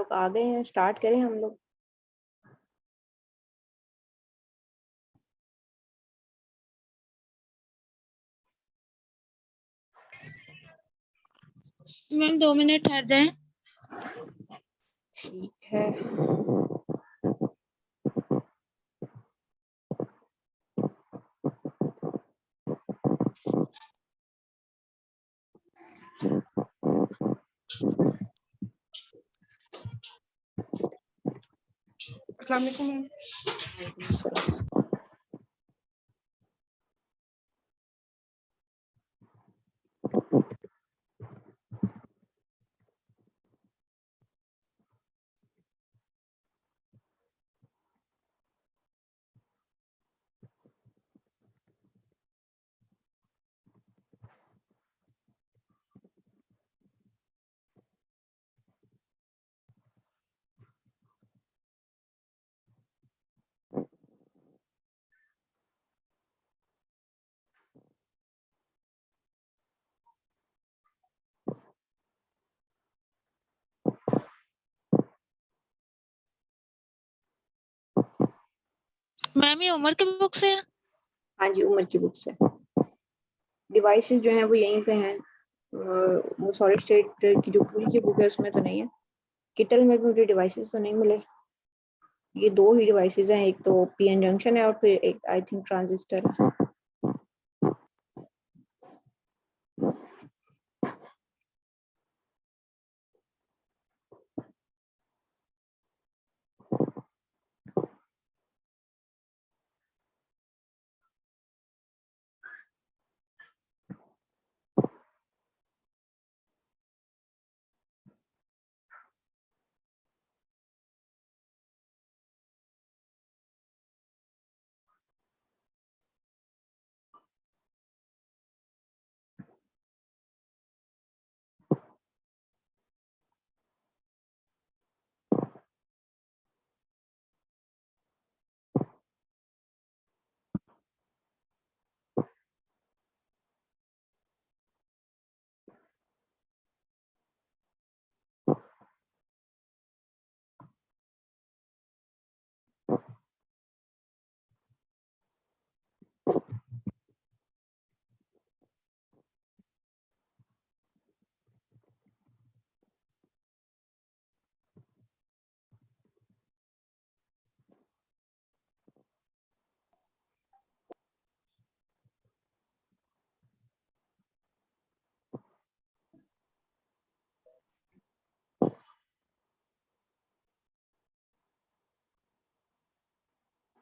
लोग आ गए हैं, स्टार्ट करें हम लोग। मैम 2 मिनट ठहर जाएं। ठीक है। अस्सलाम वालेकुम मैम। मैम ये उमर की बुक से है? हाँ जी, उमर की बुक से। डिवाइसेस जो हैं वो यहीं पे हैं। वो सॉलिड स्टेट की जो पूरी की बुक है उसमें तो नहीं है। किटल में मुझे डिवाइसेस तो नहीं मिले। ये दो ही डिवाइसेस हैं, एक तो पीएन जंक्शन है और फिर एक आई थिंक ट्रांजिस्टर है।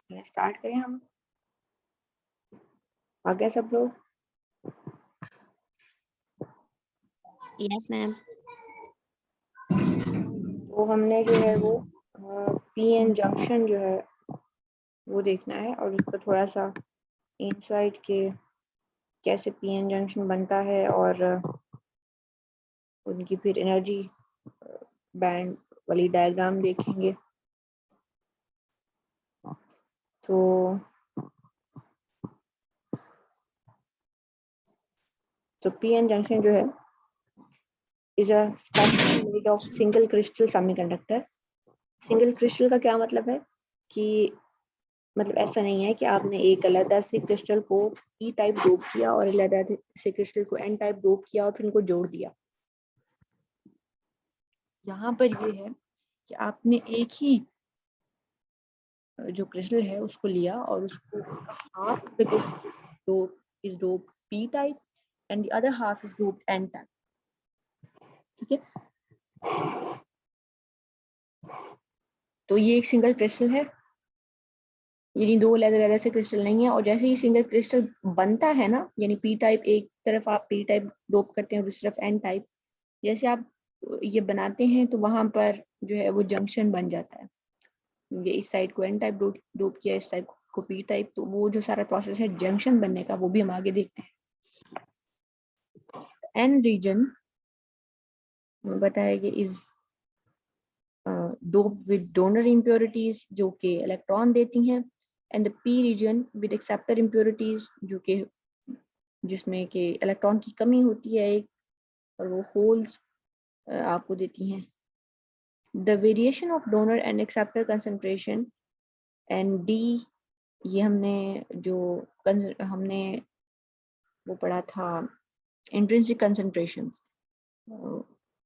स्टार्ट करें हम। आ गए सब लोग? Yes ma'am. तो हमने जो है वो पीएन जंक्शन जो है वो देखना है और उस पर थोड़ा सा इनसाइट के कैसे पीएन जंक्शन बनता है और उनकी फिर एनर्जी बैंड वाली डायग्राम देखेंगे। तो पीएन जंक्शन जो है is a specific made of single crystal semiconductor. Single crystal का क्या मतलब है कि मतलब ऐसा नहीं है कि आपने एक अलग से क्रिस्टल को पी टाइप डोप किया और अलग से क्रिस्टल को एन टाइप डोप किया और फिर उनको जोड़ दिया। यहाँ पर ये है कि आपने एक ही जो क्रिस्टल है उसको लिया और उसको half of the dope is dope P type and the other half is dope N type. ठीक है, तो ये एक सिंगल क्रिस्टल है, यानी दो अलग से क्रिस्टल नहीं है। और जैसे ही सिंगल क्रिस्टल बनता है ना, यानी पी टाइप एक तरफ आप पी टाइप डोप करते हैं, दूसरी तरफ एन टाइप, जैसे आप ये बनाते हैं तो वहां पर जो है वो जंक्शन बन जाता है। ये इस साइड को एन टाइप डोप किया, इस टाइप को पी टाइप, तो वो जो सारा प्रोसेस है जंक्शन बनने का वो भी हम आगे देखते हैं। एन रीजन बताया कि is dope with donor impurities जो कि इलेक्ट्रॉन देती हैं, and the P reason with acceptor impurities जो कि जिसमें कि इलेक्ट्रॉन की कमी होती है एक, और वो होल्स आपको देती हैं। The variation of donor and acceptor concentration and D, ये हमने वो पढ़ा था intrinsic concentrations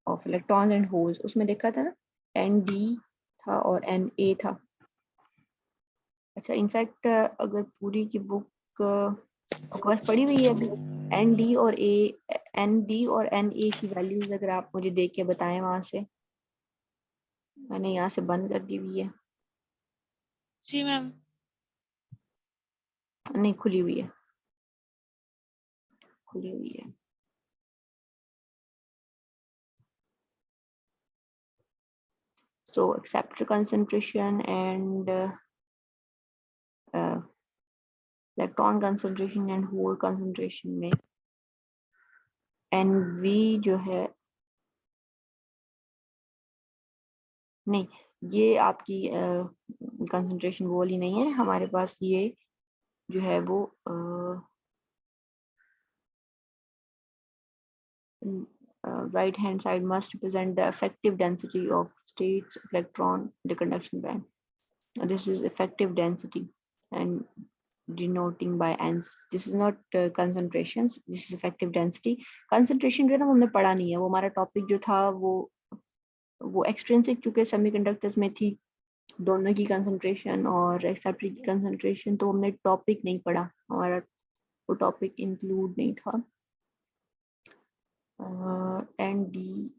of electrons and holes, उसमें देखा था ना ND था और NA था। अच्छा, इनफैक्ट अगर पूरी की बुक आपके पास पड़ी हुई है अभी, ND और NA की वैल्यूज अगर आप मुझे देख के बताएं, वहां से मैंने यहाँ से बंद कर दी हुई है, जी मैम। नहीं खुली हुई है, खुली हुई है। So acceptor concentration and electron concentration and hole concentration में NV जो है, नहीं ये आपकी कंसंट्रेशन वो वाली नहीं है, हमारे पास ये जो है वो right hand side must represent the effective density of states of electron in the conduction band. Now, this is effective density and denoting by N's. This is not concentrations, this is effective density. Concentration जो है ना वो हमने पढ़ा नहीं है, वो हमारा टॉपिक जो था वो एक्सट्रिंसिक चूंकि सेमीकंडक्टर्स में थी, दोनों की कंसंट्रेशन और एक्सेप्टर की कंसंट्रेशन, तो हमने टॉपिक नहीं पढ़ा, हमारा वो टॉपिक इंक्लूड नहीं था। And D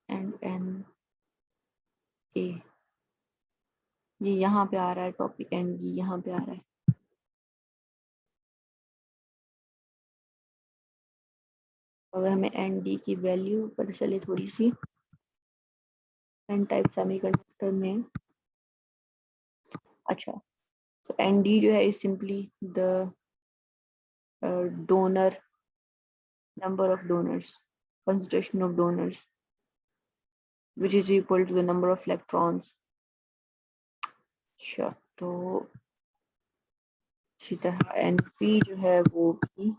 and N A, ये यहाँ पे आ रहा है टॉपिक, एंड डी यहाँ पे आ रहा है। अगर हमें एन डी की वैल्यू पता चले थोड़ी सी, एन टाइप सेमीकंडक्टर में, अच्छा तो एन डी जो है is simply the donor, number of donors, concentration of donors, which is equal to the number of electrons. अच्छा, तो इसी तरह NP जो है वो भी,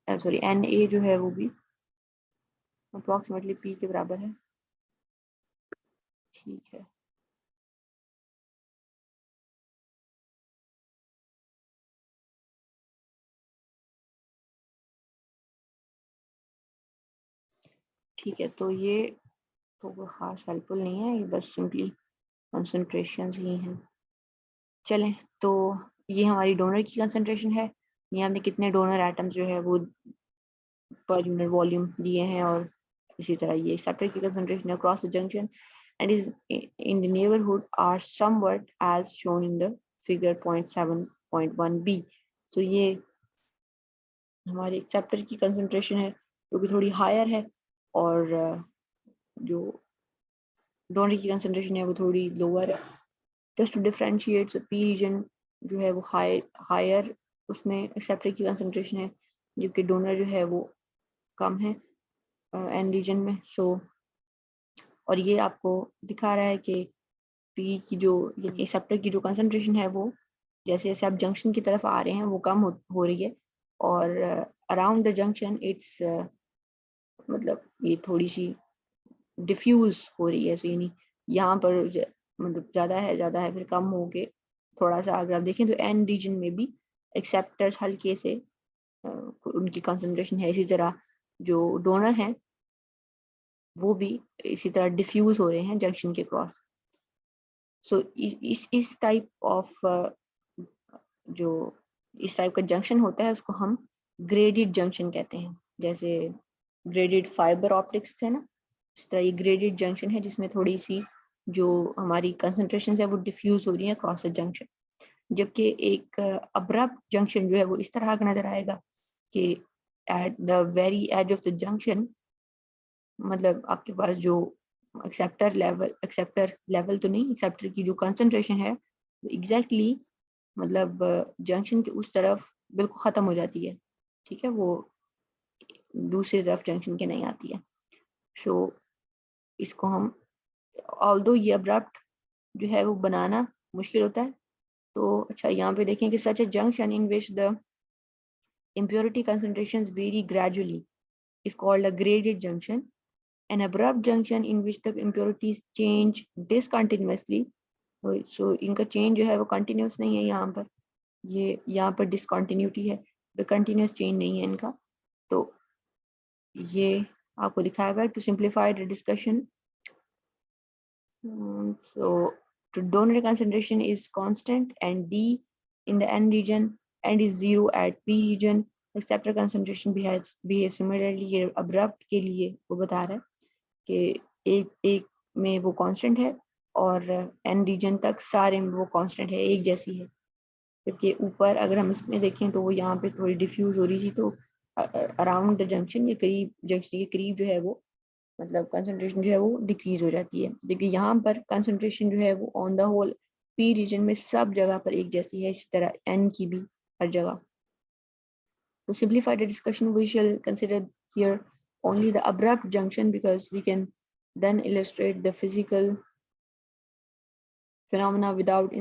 सॉरी NA जो है वो भी अप्रोक्सीमेटली P के बराबर है। ठीक है, ठीक है, तो ये तो कोई खास हेल्पफुल नहीं है, ये बस सिंपली कंसंट्रेशंस ही हैं। चलें, तो ये हमारी डोनर की कंसंट्रेशन है, ये हमने कितने डोनर एटम्स जो है वो पर यूनिट वॉल्यूम दिए हैं, और इसी तरह ये एक्सेप्टर की concentration across the junction and is in the neighborhood are somewhat as shown in the figure 0.7.1b. So ये हमारे एक्सेप्टर की कंसंट्रेशन है जो कि थोड़ी हायर है, और जो डोनर की कंसंट्रेशन है वो थोड़ी लोअर है। Just to differentiate, so P region जो है वो हायर, उसमें एक्सेप्टर की कंसंट्रेशन है, जबकि डोनर जो है वो कम है एन रीजन में। सो और ये आपको दिखा रहा है कि पी की जो एक्सेप्टर की जो कंसंट्रेशन है वो जैसे जैसे आप जंक्शन की तरफ आ रहे हैं वो कम हो रही है, और अराउंड द जंक्शन इट्स मतलब ये थोड़ी सी डिफ्यूज हो रही है। सो यानी यहाँ पर मतलब ज़्यादा है फिर कम हो के थोड़ा सा, अगर आप देखें तो एन रीजन में भी एक्सेप्टर्स हल्के से उनकी कंसंट्रेशन है, इसी तरह जो डोनर हैं वो भी इसी तरह डिफ्यूज हो रहे हैं जंक्शन के क्रॉस। सो इस टाइप ऑफ जो इस टाइप का जंक्शन होता है उसको हम ग्रेडेड जंक्शन कहते हैं। जैसे ग्रेडेड फाइबर ऑप्टिक्स थे ना, इस तरह ये ग्रेडेड जंक्शन है जिसमें थोड़ी सी जो हमारी कंसंट्रेशन है वो डिफ्यूज हो रही है क्रॉस द जंक्शन। जबकि एक अब्रप्ट जंक्शन जो है वो इस तरह का नजर आएगा कि at the very edge of the junction, मतलब आपके पास जो एक्सेप्टर लेवल तो नहीं, एक्सेप्टर की जो कंसंट्रेशन है एग्जैक्टली मतलब जंक्शन के उस तरफ बिल्कुल ख़त्म हो जाती है, ठीक है, वो दूसरी तरफ जंक्शन के नहीं आती है। सो इसको हम, ऑल्दो ये अब्रप्ट जो है वो बनाना मुश्किल होता है, तो अच्छा यहाँ पे देखें कि such a junction in which the impurity concentrations vary gradually is called a graded junction, an abrupt junction in which the impurities change discontinuously. So इनका change जो है वो continuous नहीं है, यहाँ पर ये यहाँ पर discontinuity है, तो continuous change नहीं है इनका. तो ये आपको दिखाया हुआ है. To simplify the discussion, so to donor concentration is constant and D in the N region and is 0 at P region. Acceptor concentration behave similarly. ये abrupt के लिए वो बता रहा है कि एक में वो कांस्टेंट है और n रीजन तक सारे में वो कांस्टेंट है, एक जैसी है. जबकि ऊपर अगर हम इसमें देखें तो वो यहाँ पे थोड़ी डिफ्यूज हो रही थी, तो अराउंड द जंक्शन ये करीब जंक्शन के करीब जो है वो मतलब कंसंट्रेशन जो है वो डिक्रीज हो जाती है. जबकि यहाँ पर कंसंट्रेशन जो है वो on the whole P region में सब जगह पर एक जैसी है, इसी तरह n की भी हर जगह. To simplify the discussion, we shall consider here only the abrupt junction because we can then illustrate the physical phenomena without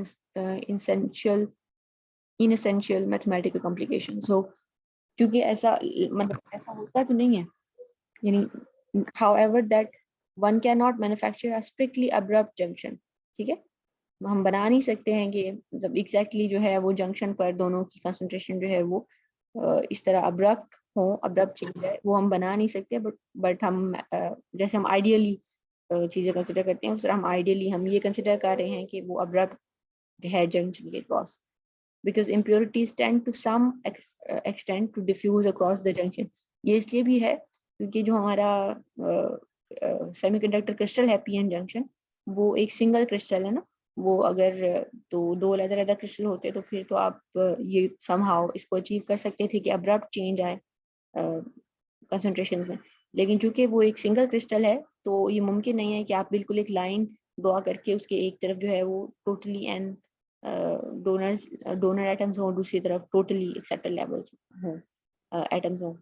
inessential mathematical complication. So, क्योंकि ऐसा मतलब ऐसा होता तो नहीं है, यानी however that one cannot manufacture a strictly abrupt junction. ठीक है, हम बना नहीं सकते हैं कि मतलब exactly जो है वो junction पर दोनों की concentration जो है वो इस तरह अब्रप्ट हो, अब्रप्ट चेंज है वो हम बना नहीं सकते. बट हम जैसे हम आइडियली चीज़ें कंसिडर करते हैं उस तरह हम आइडियली हम ये कंसिडर कर रहे हैं कि वो अब्रप्ट है जंक्शन के cross, because impurities tend to some extend to diffuse across the junction. ये इसलिए भी है क्योंकि जो हमारा सेमीकंडक्टर क्रिस्टल है पीएन जंक्शन वो एक सिंगल क्रिस्टल है ना. वो अगर तो दो अलग-अलग क्रिस्टल होते तो फिर तो आप ये समहाउ इसको अचीव कर सकते थे कि अब्रप्ट चेंज आए कंसंट्रेशंस में. लेकिन चूंकि वो एक सिंगल क्रिस्टल है तो ये मुमकिन नहीं है कि आप बिल्कुल एक लाइन ड्रॉ करके उसके एक तरफ जो है वो टोटली एन डोनर एटम्स हो, दूसरी तरफ टोटली एक्सेप्टर लेवल्स हो एटम्स हो.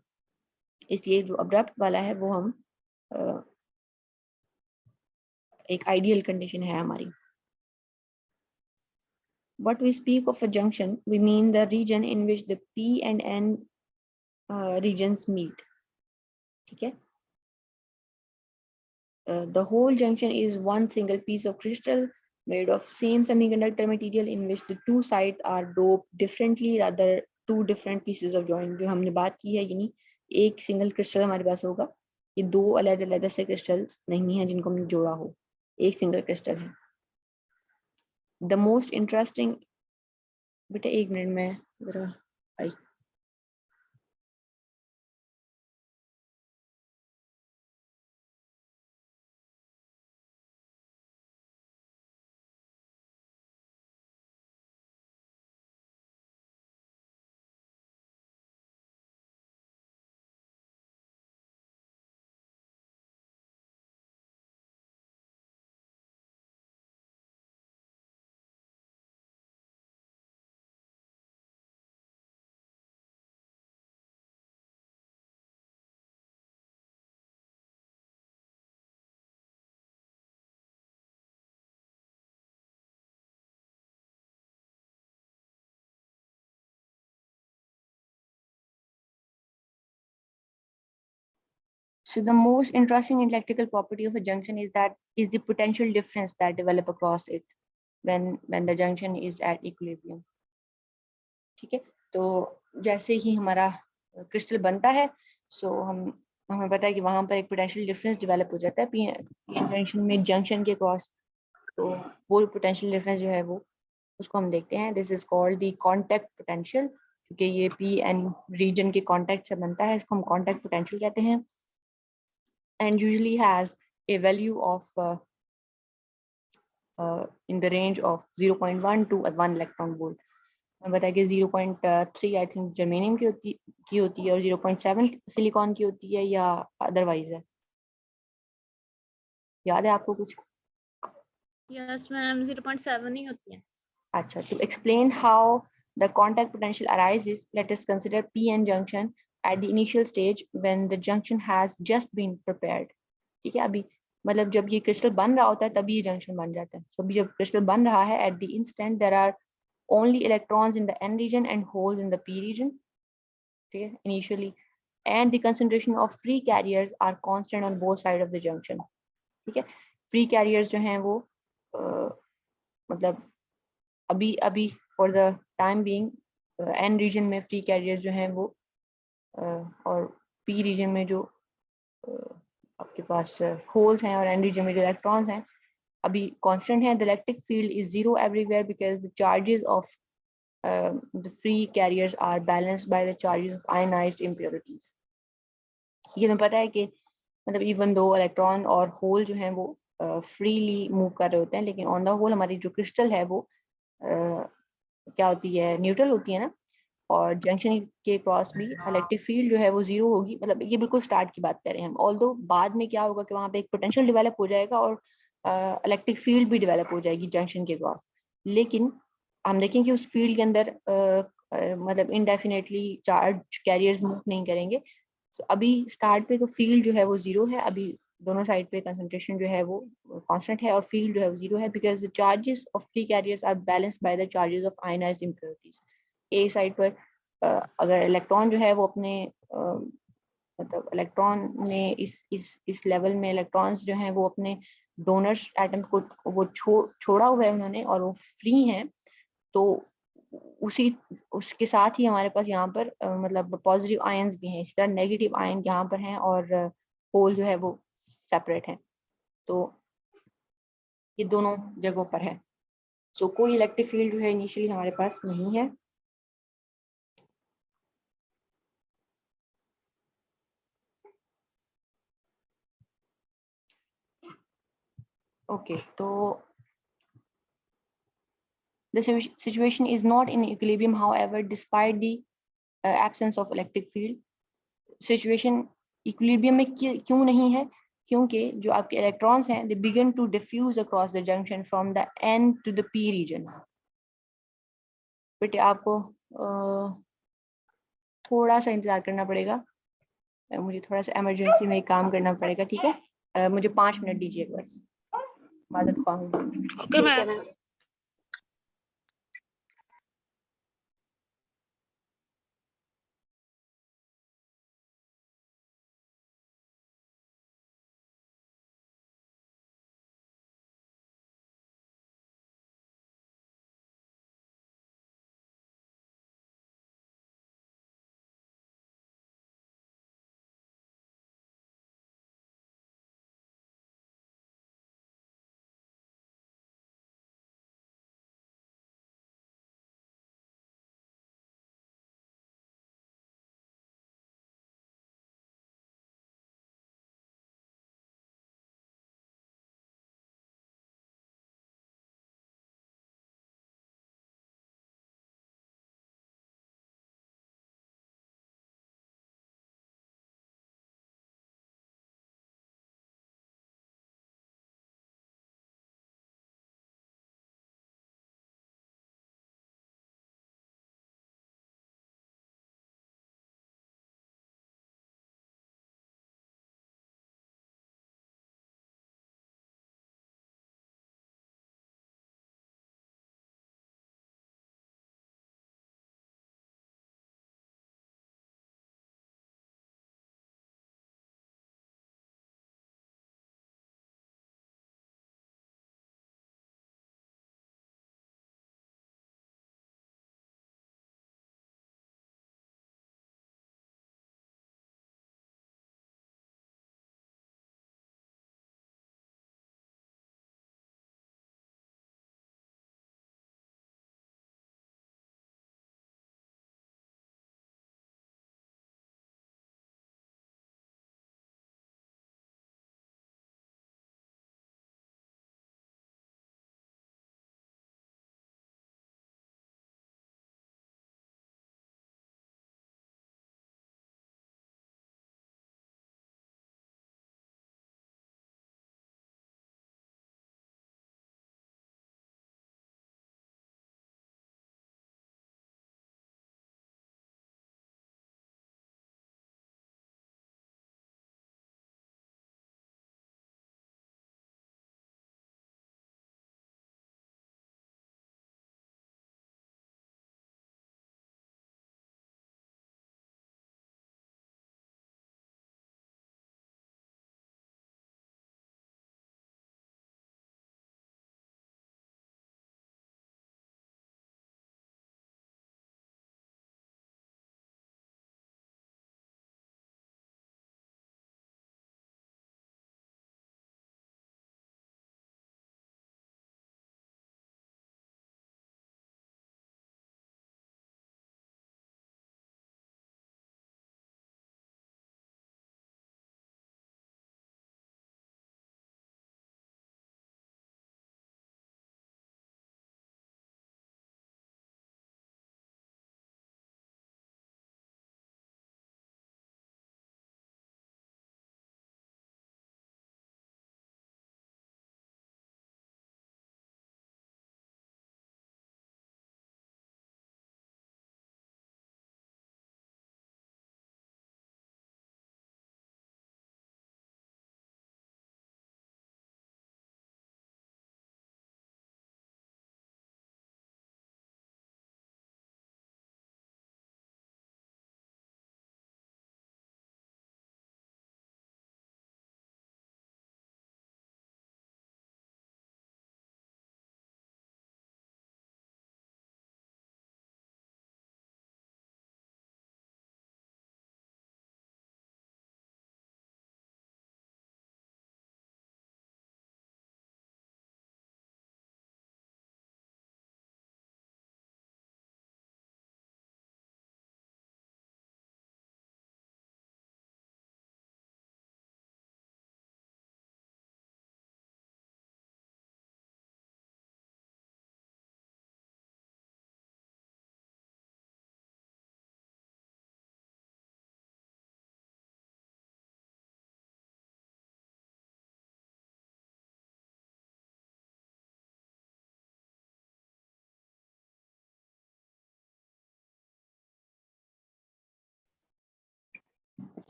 इसलिए जो अब्रप्ट वाला है वो हम एक आइडियल कंडीशन है हमारी. What we speak of a junction, we mean the region in which the P and N regions meet. ठीक है. The whole junction is one single piece of crystal made of same semiconductor material in which the two sides are doped differently, rather two different pieces of joint. जो हमने बात की है यानी एक single crystal हमारे पास होगा, ये दो अलग-अलग से क्रिस्टल्स नहीं हैं जिनको हमने जोड़ा हो, एक सिंगल क्रिस्टल है. The most interesting, बेटा एक मिनट में जरा आई. So the most interesting electrical property of a junction is the potential difference that develop across it when the junction is at equilibrium. ठीक है, तो जैसे ही हमारा क्रिस्टल बनता है सो हमें पता है कि वहां पर एक पोटेंशियल डिफरेंस डेवलप हो जाता है पीएन जंक्शन में जंक्शन के क्रॉस. तो वो पोटेंशियल डिफरेंस जो है वो उसको हम देखते हैं. This is called the contact potential, क्योंकि ये पीएन रीजन के कांटेक्ट से बनता है, इसको हम कांटेक्ट पोटेंशियल कहते हैं. And usually has a value of in the range of 0.1 to 1 electron volt. मैं बताया कि 0.3 आई थिंक जर्मेनियम की होती है और 0.7 सिलिकॉन की होती है या अदरवाइज है. याद है आपको कुछ? यस मैम 0.7 ही होती है. अच्छा, to explain how the contact potential arises, let us consider p-n junction at the initial stage when the junction has just been prepared. ठीक है, अभी मतलब जब ये क्रिस्टल बन रहा होता है तभी ये जंक्शन बन जाता है. So अभी जब क्रिस्टल बन रहा है at the instant there are only electrons in the n region and holes in the p region. ठीक है, initially and the concentration of free carriers are constant on both sides of the junction. ठीक है, free carriers जो हैं वो मतलब अभी अभी for the time being N region में फ्री कैरियर्स जो हैं वो और पी रीजन में जो आपके पास होल्स हैं और एन रीजन में जो इलेक्ट्रॉन्स हैं अभी कांस्टेंट है. The electric field is zero everywhere because the charges of the free carriers are balanced by the charges of ionized impurities. ये हमें पता है कि मतलब इवन दो इलेक्ट्रॉन और होल जो हैं वो फ्रीली मूव कर रहे होते हैं, लेकिन ऑन द होल हमारी जो क्रिस्टल है वो क्या होती है, न्यूट्रल होती है ना. और जंक्शन के क्रॉस भी इलेक्ट्रिक फील्ड जो है वो जीरो होगी. मतलब ये बिल्कुल स्टार्ट की बात कर रहे हैं हम. ऑल्दो बाद में क्या होगा कि वहाँ पे एक पोटेंशियल डेवलप हो जाएगा और इलेक्ट्रिक फील्ड भी डेवलप हो जाएगी जंक्शन के क्रॉस. लेकिन हम देखें कि उस फील्ड के अंदर मतलब इनडेफिनेटली चार्ज कैरियर्स मूव नहीं करेंगे. तो अभी स्टार्ट पे तो फील्ड जो है वो जीरो है. अभी दोनों साइड पे कंसंट्रेशन जो है वो कांस्टेंट है और फील्ड जो है वो जीरो है because the charges of free carriers are balanced by the charges of ionised impurities. A side पर अगर इलेक्ट्रॉन जो है वो अपने मतलब इलेक्ट्रॉन ने इस लेवल में इलेक्ट्रॉन्स जो हैं वो अपने डोनर्स एटम को वो छोड़ा हुआ है उन्होंने और वो फ्री हैं, तो उसके साथ ही हमारे पास यहाँ पर मतलब पॉजिटिव आयंस भी हैं. इसी तरह नेगेटिव आयन यहाँ पर हैं और होल जो है वो सेपरेट है. तो ये दोनों जगहों पर है. सो कोई इलेक्ट्रिक फील्ड जो है इनिशियली हमारे पास नहीं है. ओके, तो the situation is not in equilibrium however despite the absence of electric field. Situation equilibrium में क्यों नहीं है? क्योंकि जो आपके इलेक्ट्रॉन्स हैं they begin to diffuse across the junction from the N to the P region. बेटे आपको थोड़ा सा इंतजार करना पड़ेगा. मुझे थोड़ा सा इमरजेंसी में काम करना पड़ेगा. ठीक है, मुझे 5 मिनट दीजिए बस. माजरत ख्वाह. Okay ma'am.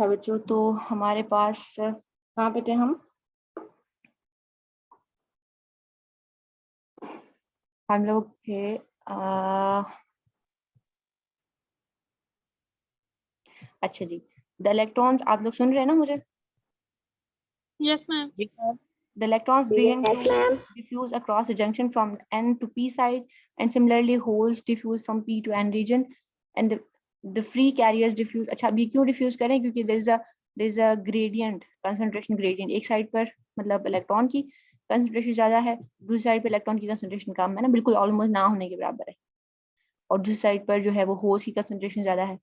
अच्छा बच्चों, तो हमारे पास कहाँ पे थे हम लोग थे अच्छा जी, द इलेक्ट्रॉन्स, आप लोग सुन रहे हैं ना मुझे? Yes ma'am. The electrons begin to diffuse across the junction from N to P side, and similarly holes diffuse from P to N region, and the free carriers diffuse. अच्छा, अभी क्यों diffuse करें? क्योंकि there is a gradient, concentration gradient. एक side पर मतलब electron की concentration ज़्यादा है, दूसरी साइड पर इलेक्ट्रॉन की concentration कम है ना, बिल्कुल ऑलमोस्ट ना होने के बराबर है, और दूसरी साइड पर जो है वो होल्स की concentration ज़्यादा है।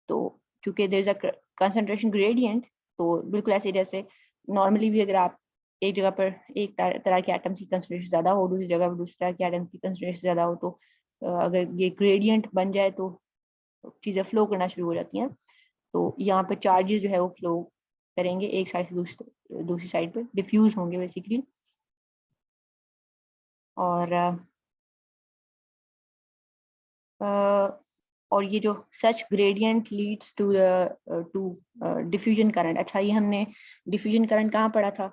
तो चूंकि there is a concentration gradient, तो बिल्कुल ऐसे जैसे नॉर्मली भी अगर आप एक जगह पर एक तरह के एटम्स की कंसंट्रेशन ज्यादा हो, दूसरी जगह पर दूसरी तरह के एटम की कंसंट्रेशन ज्यादा हो, तो अगर ये ग्रेडियंट बन जाए तो चीजें फ्लो करना शुरू हो जाती हैं। तो यहाँ पे चार्जेस जो है वो फ्लो करेंगे एक साइड से दूसरी साइड पे, डिफ्यूज होंगे बेसिकली। और और ये जो such gradient leads to diffusion current. अच्छा, ये हमने डिफ्यूजन करंट कहाँ पढ़ा था?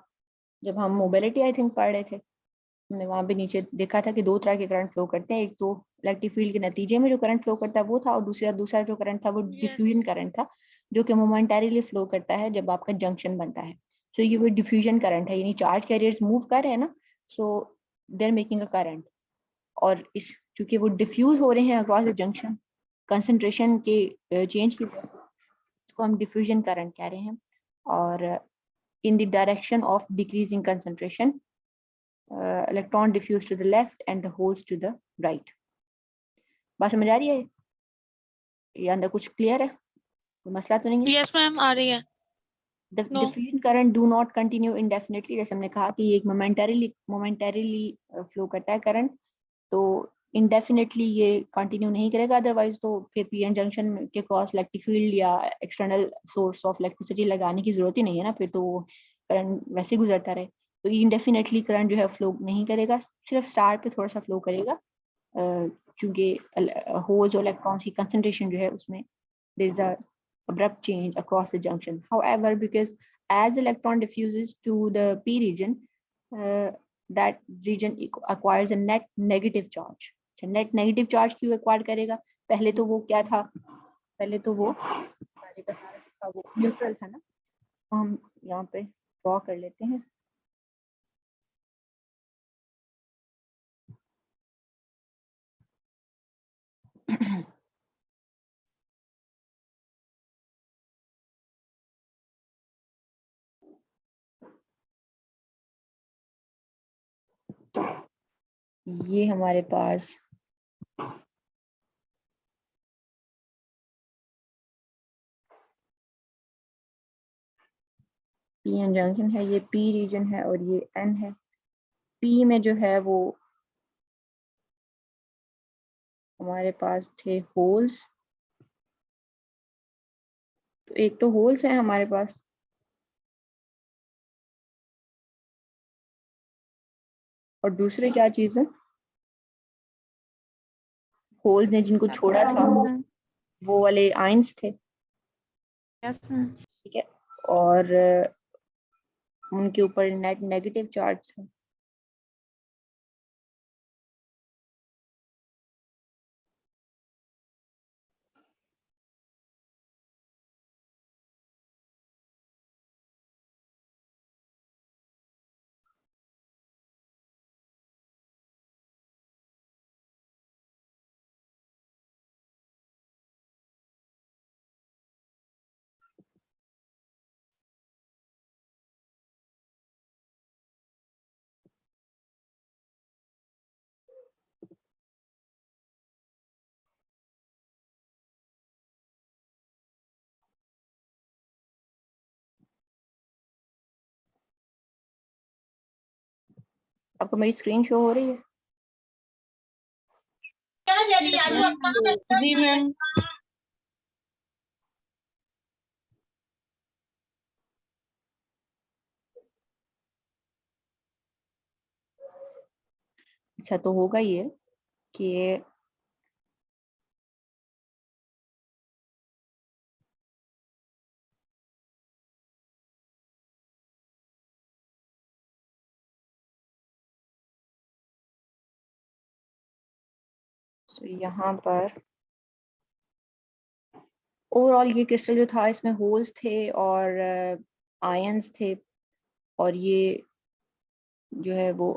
जब हम मोबिलिटी आई थिंक पढ़ रहे थे, हमने वहां पे नीचे देखा था कि दो तरह के करंट फ्लो करते हैं। एक तो इलेक्ट्रिक फील्ड के नतीजे में जो करंट फ्लो करता है वो था, और दूसरा जो करंट था वो डिफ्यूजन करंट था, जो कि मोमेंटरीली फ्लो करता है जब आपका जंक्शन बनता है। सो ये वो डिफ्यूजन करंट है, यानी चार्ज कैरियर्स मूव कर रहे हैं ना, so they are making a current. और इस चूंकि वो डिफ्यूज हो रहे हैं अक्रॉस द जंक्शन कंसंट्रेशन के चेंज की वजह से, इसको हम डिफ्यूजन करंट कह रहे हैं। और in the direction of decreasing concentration, electron diffuse to the left and the holes to the right। बात समझ आ रही है? ये अंदर कुछ क्लियर है? कोई मसला तो नहीं है? यस मैम, आ रही है। The diffusion current do not continue indefinitely। जैसे हमने कहा कि ये एक मोमेंटरीली फ्लो करता है करंट, तो इंडेफिनेटली ये कंटिन्यू नहीं करेगा, अदरवाइज तो फिर पीएन जंक्शन के क्रॉस इलेक्ट्रिक फील्ड या एक्सटर्नल सोर्स ऑफ इलेक्ट्रिसिटी लगाने की जरूरत ही नहीं है ना, फिर तो करंट वैसे गुजरता रहे। तो इंडेफिनेटली करंट जो है फ्लो नहीं करेगा, सिर्फ स्टार पे थोड़ा सा फ्लो करेगा, क्योंकि होल्स और इलेक्ट्रॉन्स की कंसंट्रेशन जो है उसमें there is a abrupt change across the junction। However, because as electron diffuses to the p region, that region acquires a net negative charge। अच्छा, net negative charge क्यों acquire करेगा? पहले तो वो क्या था? पहले तो वो सारे का सारा था वो न्यूट्रल था ना। तो हम यहाँ पे ड्रॉ कर लेते हैं। ये हमारे पास पी एन जंक्शन है, ये पी रीजन है और ये एन है। पी में जो है वो हमारे पास थे होल्स, तो एक तो होल्स है हमारे पास, और दूसरे क्या चीज है? होल्स ने जिनको छोड़ा था वो वाले आयंस थे, यस मैम। ठीक है, और उनके ऊपर नेट नेगेटिव चार्ज था। आपको मेरी स्क्रीन शो हो रही है? जी मैम। अच्छा, तो होगा ये कि तो यहाँ पर ओवरऑल ये क्रिस्टल जो था इसमें होल्स थे और आयंस थे, और ये जो है वो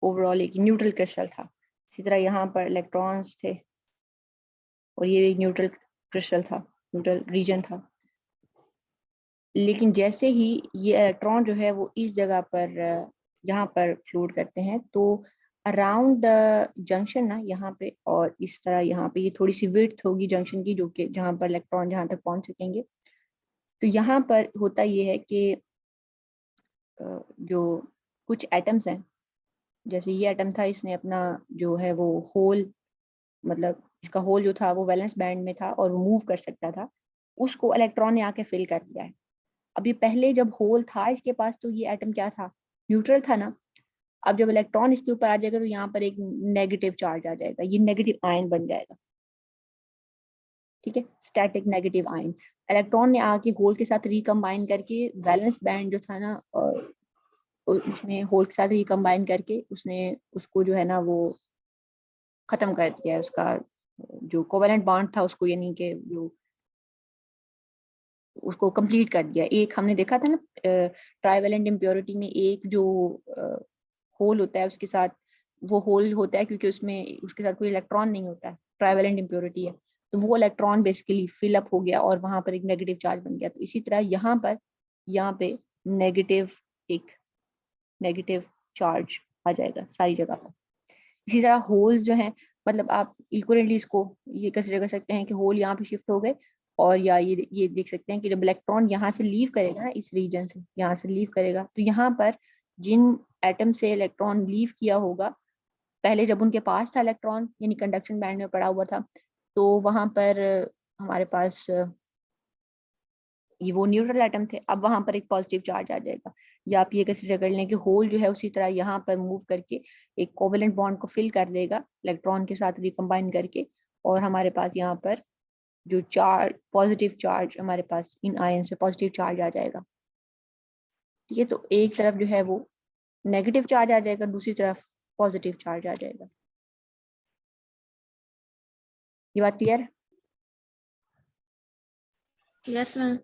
ओवरऑल एक न्यूट्रल क्रिस्टल था। इसी तरह यहाँ पर इलेक्ट्रॉन्स थे और ये एक न्यूट्रल क्रिस्टल था, न्यूट्रल रीजन था। लेकिन जैसे ही ये इलेक्ट्रॉन जो है वो इस जगह पर यहाँ पर फ्लोट करते हैं, तो अराउंड द जंक्शन ना यहाँ पे और इस तरह यहाँ पे ये थोड़ी सी विड्थ होगी जंक्शन की, जो कि जहाँ पर इलेक्ट्रॉन जहाँ तक पहुंच सकेंगे। तो यहाँ पर होता ये है कि जो कुछ एटम्स हैं, जैसे ये एटम था, इसने अपना जो है वो होल, मतलब इसका होल जो था वो वैलेंस बैंड में था और वो मूव कर सकता था, उसको इलेक्ट्रॉन ने आके फिल कर दिया है। अभी पहले जब होल था इसके पास, तो ये एटम क्या था, न्यूट्रल था ना। अब जब इलेक्ट्रॉन इसके ऊपर आ जाएगा तो यहाँ पर एक नेगेटिव चार्ज आ जाएगा, ये नेगेटिव आयन बन जाएगा। ठीक है, स्टैटिक नेगेटिव आयन। इलेक्ट्रॉन ने आके होल के साथ रिकम्बाइन करके वैलेंस बैंड जो था ना, उसमें होल के साथ रिकम्बाइन करके उसने उसको जो है ना वो खत्म कर दिया है, उसका जो कोवेलेंट बॉन्ड था उसको, यानी कि जो उसको कंप्लीट कर दिया। एक हमने देखा था ना ट्राइवेलेंट इम्प्योरिटी में, एक जो होल होता है उसके साथ, वो होल होता है क्योंकि उसमें उसके साथ कोई इलेक्ट्रॉन नहीं होता है, ट्राइवेलेंट इम्प्योरिटी है। तो वो इलेक्ट्रॉन बेसिकली फिल अप हो गया और वहां पर एक नेगेटिव चार्ज बन गया। तो इसी तरह यहाँ पे नेगेटिव एक नेगेटिव चार्ज आ जाएगा सारी जगह पर। इसी तरह होल्स जो हैं, मतलब आप इक्वलेंटली इसको ये कंसिडर कर सकते हैं कि होल यहाँ पे शिफ्ट हो गए, और या ये देख सकते हैं कि जब इलेक्ट्रॉन यहाँ से लीव करेगा ना, इस रीजन से यहाँ से लीव करेगा, तो यहाँ पर जिन एटम से इलेक्ट्रॉन लीव किया होगा, पहले जब उनके पास था इलेक्ट्रॉन यानी कंडक्शन बैंड में पड़ा हुआ था, तो वहां पर हमारे पास ये वो न्यूट्रल एटम थे। अब वहां पर एक पॉजिटिव चार्ज आ जाएगा। या आप ये कंसिडर कर लें कि होल जो है उसी तरह यहाँ पर मूव करके एक कोवेलेंट बॉन्ड को फिल कर देगा इलेक्ट्रॉन के साथ रिकम्बाइन करके, और हमारे पास यहाँ पर जो चार्ज, पॉजिटिव चार्ज, हमारे पास इन आयंस में पॉजिटिव चार्ज आ जाएगा। ठीक है, तो एक तरफ जो है वो नेगेटिव चार्ज आ जाएगा, दूसरी तरफ पॉजिटिव चार्ज आ जाएगा। ये बात क्लियर है? Yes ma'am.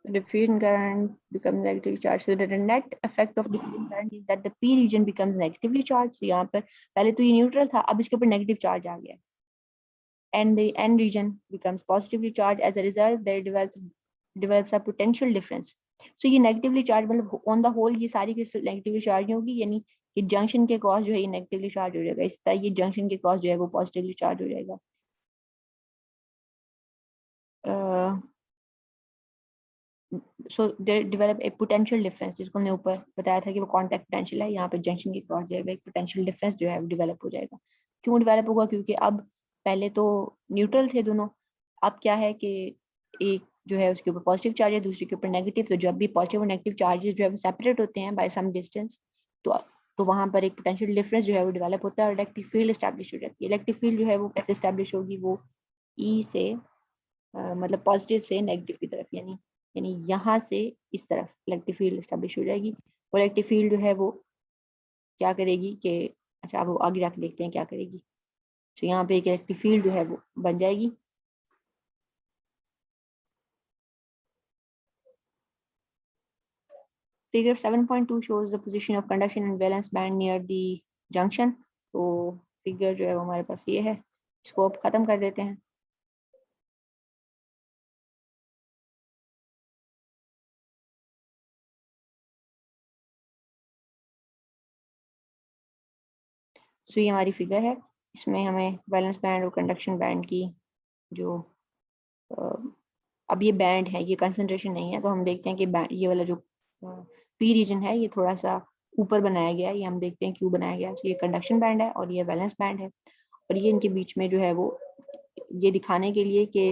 Diffusion current becomes negatively charged. So the net effect of diffusion current is that the p region becomes negatively charged. So यहाँ पर पहले तो ये न्यूट्रल था, अब इसके ऊपर नेगेटिव चार्ज आ गया, and the n region becomes positively charged. As a result, there develops a potential difference. So ये negatively charged मतलब on the whole ये सारी क्रिस्टल नेगेटिवली चार्ज होगी, यानी ये जंक्शन के क्रॉस जो है ये नेगेटिवली चार्ज हो जाएगा, इस तरह ये जंक्शन के क्रॉस जो है वो पॉजिटिवली चार्ज हो जाएगा। So there develop a potential difference, जिसको हमने ऊपर बताया था कि वो कांटेक्ट पोटेंशियल है, यहाँ पे जंक्शन के क्रॉस जो है एक पोटेंशियल डिफरेंस जो है वो डेवलप हो जाएगा। क्यों डेवलप होगा? क्योंकि अब पहले तो न्यूट्रल थे दोनों, अब क्या है कि एक जो है उसके ऊपर पॉजिटिव चार्ज है, दूसरे के ऊपर नेगेटिव। तो जब भी पॉजिटिव और नेगेटिव चार्जेस जो है वो सेपरेट होते हैं बाय सम डिस्टेंस, तो वहां पर एक पोटेंशियल डिफरेंस जो है वो डेवलप होता है और इलेक्ट्रिक फील्ड एस्टैब्लिश हो जाती है। इलेक्ट्रिक फील्ड जो है वो कैसे एस्टैब्लिश होगी? वो ई से मतलब पॉजिटिव से नेगेटिव की तरफ, यानी यहाँ से इस तरफ इलेक्ट्रिक फील्ड एस्टैब्लिश हो जाएगी। और इलेक्ट्रिक फील्ड जो है वो क्या करेगी कि, अच्छा अब वो आगे जाके देखते हैं क्या करेगी। तो यहाँ पे एक इलेक्ट्रिक फील्ड जो है वो बन जाएगी। Figure 7.2 shows the position of conduction and valence band near the junction। तो फिगर जो है वो हमारे पास ये है, इसको अब खत्म कर देते हैं। तो ये हमारी फिगर है, इसमें हमें वैलेंस बैंड और कंडक्शन बैंड की जो अब ये बैंड है, ये कंसंट्रेशन नहीं है, तो हम देखते हैं कि ये वाला जो पी रीजन है ये थोड़ा सा ऊपर बनाया गया है। ये हम देखते हैं क्यों बनाया गया है। तो ये कंडक्शन बैंड है और ये वैलेंस बैंड है, और ये इनके बीच में जो है वो ये दिखाने के लिए कि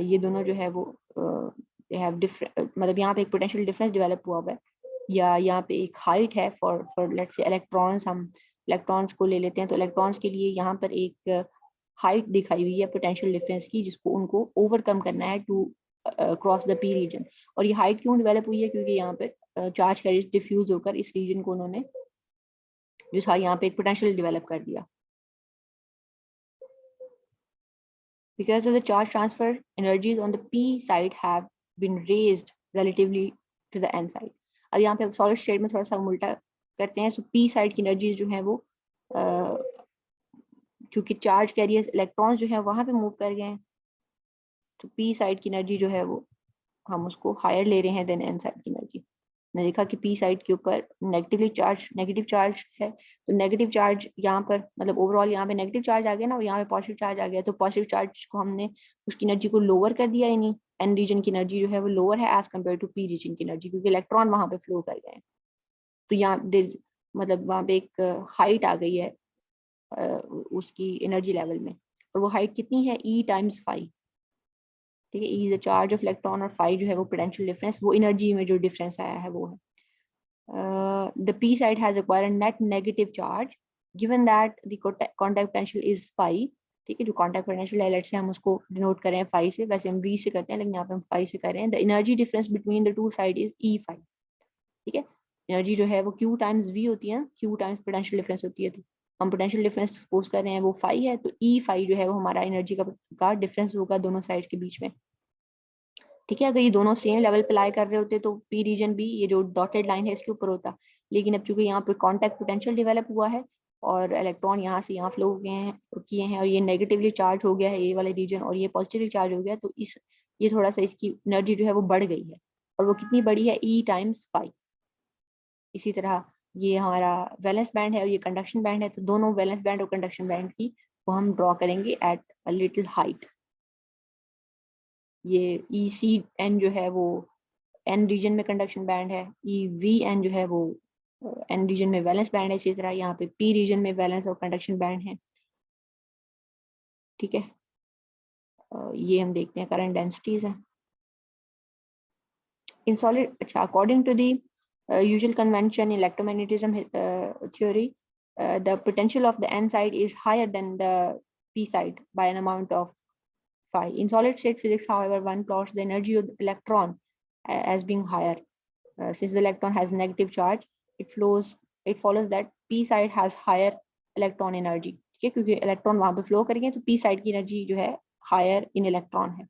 ये दोनों जो है वो हैव डिफरेंट, मतलब यहाँ पे एक पोटेंशियल डिफरेंस डेवलप हुआ है, या यहाँ पे एक हाइट है फॉर लेट्स से इलेक्ट्रॉन्स, हम इलेक्ट्रॉन्स को ले लेते हैं, तो इलेक्ट्रॉन्स के लिए यहाँ पर एक हाइट दिखाई हुई है पोटेंशियल डिफरेंस की, जिसको उनको ओवरकम करना है to cross the P region. और ये हाइट क्यों डेवलप हुई है? क्योंकि यहाँ पे चार्ज कैरियर्स डिफ्यूज होकर इस रीजन को उन्होंने जो था यहाँ पे एक पोटेंशियल डेवलप कर दिया। Because of the charge transfer, energies on the p side have been raised relatively to the n side. अब यहाँ पे सॉलिड स्टेट में थोड़ा सा हम उल्टा करते हैं, सो p साइड की एनर्जीज जो है वो क्योंकि चार्ज कैरियर्स इलेक्ट्रॉन्स जो है वहां पे मूव कर गए हैं, तो p साइड की एनर्जी जो है वो हम उसको हायर ले रहे हैं देन n साइड की एनर्जी। मैंने देखा कि p साइड के ऊपर नेगेटिव चार्ज है, तो नेगेटिव चार्ज यहाँ पर मतलब ओवरऑल यहाँ पे नेगेटिव चार्ज आ गया ना, और यहाँ पे पॉजिटिव चार्ज आ गया, तो पॉजिटिव चार्ज को हमने उसकी एनर्जी को लोअर कर दिया, यानी एन रीजन की एनर्जी जो है वो लोअर है as compare to P region की एनर्जी, क्योंकि इलेक्ट्रॉन वहां पे फ्लो कर गए हैं। तो यहाँ मतलब वहां पे एक हाइट आ गई है उसकी एनर्जी लेवल में, और वो हाइट कितनी है, ई टाइम्स फाइव। ठीक है, E is the charge of electron और फाइव जो है वो पोटेंशियल डिफरेंस, वो एनर्जी में जो डिफरेंस आया है वो है। The p side has acquired a net negative charge given that the contact potential is phi। ठीक है, जो contact potential है, let's say हम उसको डिनोट करें phi से, वैसे हम v से करते हैं लेकिन यहाँ पे हम phi से कर रहे हैं। The energy difference between the two side is e phi। ठीक है, एनर्जी जो है वो q टाइम्स v होती है ना, q टाइम्स पोटेंशियल डिफरेंस होती है, तो हम पोटेंशियल डिफरेंस सपोज कर रहे हैं वो phi है, तो e phi जो है वो हमारा एनर्जी का डिफरेंस होगा दोनों साइड के बीच में। ठीक है, अगर ये दोनों सेम लेवल पे लाई कर रहे होते तो पी रीजन भी ये जो डॉटेड लाइन है इसके ऊपर होता, लेकिन अब चूंकि यहाँ पे कांटेक्ट पोटेंशियल डेवलप हुआ है और इलेक्ट्रॉन यहाँ से यहाँ फ्लो किए हैं और ये नेगेटिवली चार्ज हो गया है ये वाले रीजन और ये पॉजिटिवली चार्ज हो गया, तो ये थोड़ा सा इसकी एनर्जी जो है वो बढ़ गई है, और वो कितनी बड़ी है, ई टाइम्स फाइव। इसी तरह ये हमारा वैलेंस बैंड है और ये कंडक्शन बैंड है, तो दोनों वैलेंस बैंड और कंडक्शन बैंड की वो हम ड्रॉ करेंगे एट अ लिटिल हाइट। ये ई सी एन जो है वो एन रीजन में कंडक्शन बैंड है, ई वी एन जो है वो एन रीजन में वैलेंस बैंड है, इसी तरह यहाँ पे पी रीजन में वैलेंस और कंडक्शन बैंड है। ठीक है, ये हम देखते हैं करंट डेंसिटीज है इन सॉलिड। अच्छा, according to the usual convention electromagnetism theory, the potential of the n side is higher than the p side by an amount of phi. In solid state physics, however, one plots the energy of the electron as being higher. Since the electron has negative charge, it follows that p side has higher electron energy। ठीक है, क्योंकि electron वहां पे flow करेंगे तो p side की energy जो है हायर इन इलेक्ट्रॉन है।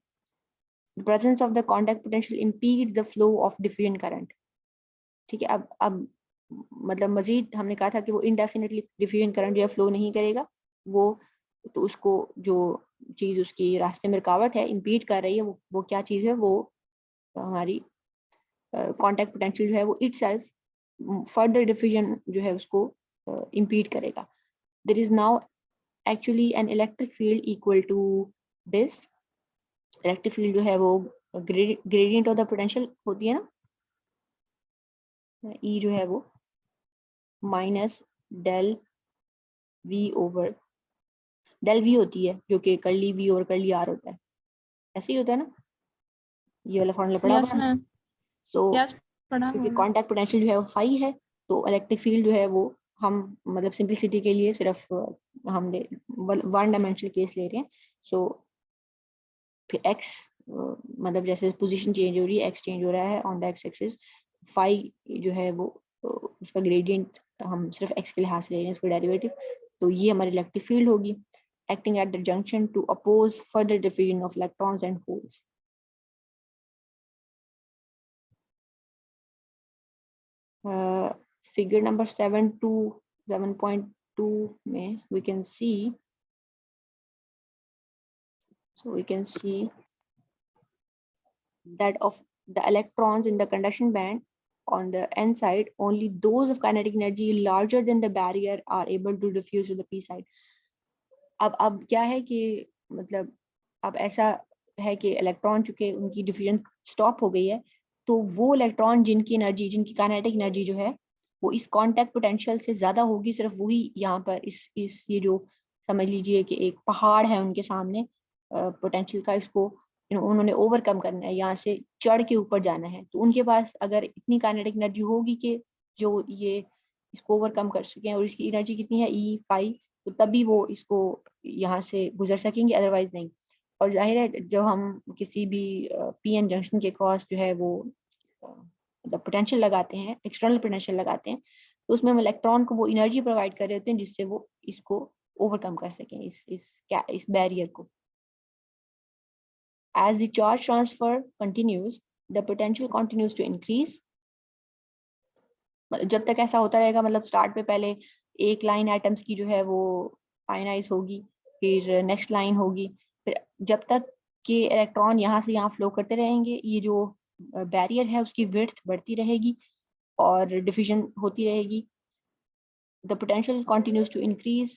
The presence of the contact potential impedes the flow of diffusion current। ठीक है, अब मतलब मजीद हमने कहा था कि वो इनडेफिनेटली डिफ्यूजन करंट जो है फ्लो नहीं करेगा, वो तो उसको जो चीज उसकी रास्ते में रुकावट है, इम्पीड कर रही है, वो क्या चीज है, वो हमारी कांटेक्ट पोटेंशियल जो है वो इटसेल्फ फर्दर डिफ्यूजन जो है उसको इम्पीड करेगा। There is now actually an electric field equal to this. Electric field जो है वो ग्रेडियंट ऑफ द पोटेंशियल होती है ना, ई जो है वो minus del V over del V होती है, जो कि curly V over curly R होता है, ऐसे ही होता है ना, ये वाला फॉर्मूला पढ़ा यस हुआ है। मैम, सो यस पढ़ा हुआ क्योंकि मैम। कांटेक्ट पोटेंशियल जो है वो फाई है, तो इलेक्ट्रिक फील्ड जो है वो हम मतलब सिंपलिसिटी के लिए सिर्फ हम वन डायमेंशनल केस ले रहे हैं। सो फिर एक्स मतलब जैसे पोजीशन चेंज हो रही है, एक्स चेंज हो रहा है on the x axis, phi जो है वो उसका ग्रेडियंट हम सिर्फ एक्स के लिहाज से ले रहे हैं उसका डेरिवेटिव, तो ये हमारी इलेक्ट्रिक फील्ड होगी acting at the junction to oppose further diffusion of electrons and holes। Figure number 7 to 7.2 में we can see that of the electrons in the conduction band on the n side, only those of kinetic energy larger than the barrier are able to diffuse to the p side। अब क्या है कि मतलब अब ऐसा है कि electron चूंकि उनकी डिफ्यूजन स्टॉप हो गई है, तो वो इलेक्ट्रॉन जिनकी काइनेटिक एनर्जी जो है वो इस कांटेक्ट पोटेंशियल से ज्यादा होगी, सिर्फ वही यहाँ पर इस ये जो समझ लीजिए कि एक पहाड़ है उनके सामने पोटेंशियल का, इसको उन्होंने ओवरकम करना है, यहाँ से चढ़ के ऊपर जाना है, तो उनके पास अगर इतनी काइनेटिक एनर्जी होगी कि जो ये इसको ओवरकम कर सकें, और इसकी एनर्जी कितनी है, ई फाइव, तो तभी वो इसको यहाँ से गुजर सकेंगे, अदरवाइज नहीं। और जाहिर है जब हम किसी भी पीएन जंक्शन के क्रॉस जो है वो मतलब पोटेंशियल लगाते हैं, एक्सटर्नल पोटेंशियल लगाते हैं, तो उसमें हम इलेक्ट्रॉन को वो एनर्जी प्रोवाइड कर रहे होते हैं जिससे वो इसको ओवरकम कर सकें, इस बैरियर को। As the charge transfer continues, the potential continues to increase. जब तक ऐसा होता रहेगा, मतलब स्टार्ट पे पहले एक लाइन एटम्स की जो है वो आयनाइज होगी, फिर नेक्स्ट लाइन होगी, फिर जब तक कि इलेक्ट्रॉन यहाँ से यहाँ फ्लो करते रहेंगे, ये जो बैरियर है उसकी विड्थ बढ़ती रहेगी और डिफ्यूजन होती रहेगी। The potential continues to increase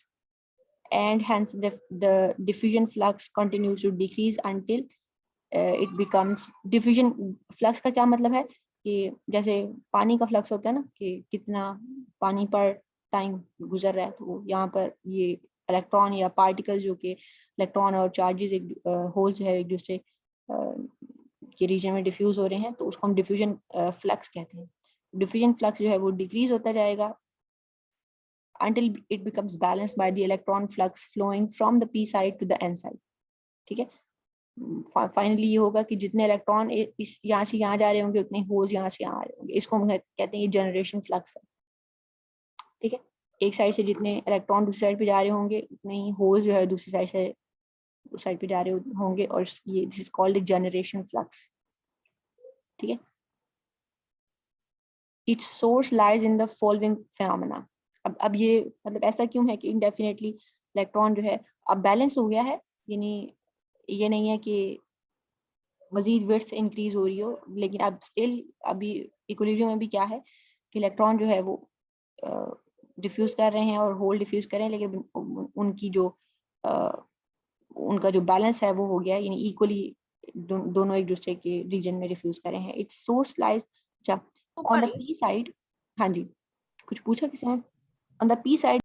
and hence the diffusion flux continues to decrease until it becomes diffusion flux का क्या मतलब है कि जैसे पानी का फ्लक्स होता है ना, कि कितना पानी पर टाइम गुजर रहा है, तो यहाँ पर ये इलेक्ट्रॉन या पार्टिकल्स जो कि इलेक्ट्रॉन और चार्जेस एक होल जो है एक दूसरे के रीजन में डिफ्यूज हो रहे हैं, तो उसको हम डिफ्यूजन फ्लक्स कहते हैं। डिफ्यूजन फ्लक्स जो है वो डिक्रीज होता जाएगा until it becomes balanced by the electron flux flowing from the p side to the n side। ठीक है, फाइनली ये होगा कि जितने इलेक्ट्रॉन इस यहाँ से यहाँ जा रहे होंगे उतने होल्स यहाँ से यहाँ आ रहे होंगे, इसको हम कहते हैं ये जनरेशन फ्लक्स है। ठीक है, एक साइड से जितने इलेक्ट्रॉन दूसरी साइड पे जा रहे होंगे उतने ही होल्स जो है दूसरी साइड से उस साइड पे जा रहे होंगे, और ये this is called generation flux. ठीक है, it's source lies in the following phenomena. अब ये मतलब ऐसा क्यों है कि इंडेफिनेटली इलेक्ट्रॉन जो है अब बैलेंस हो गया है, यानी ये नहीं है कि मजीद विड्थ इंक्रीज हो रही हो, लेकिन अब स्टिल अभी इक्विलिब्रियम में भी क्या है कि इलेक्ट्रॉन जो है वो डिफ्यूज कर रहे हैं और होल डिफ्यूज कर रहे हैं, लेकिन उनकी जो उनका जो बैलेंस है वो हो गया, यानी इक्वली दोनों एक दूसरे के रीजन में डिफ्यूज कर रहे हैं। It's source lies on the P side. हाँ जी, कुछ पूछा किसी ने? On the P side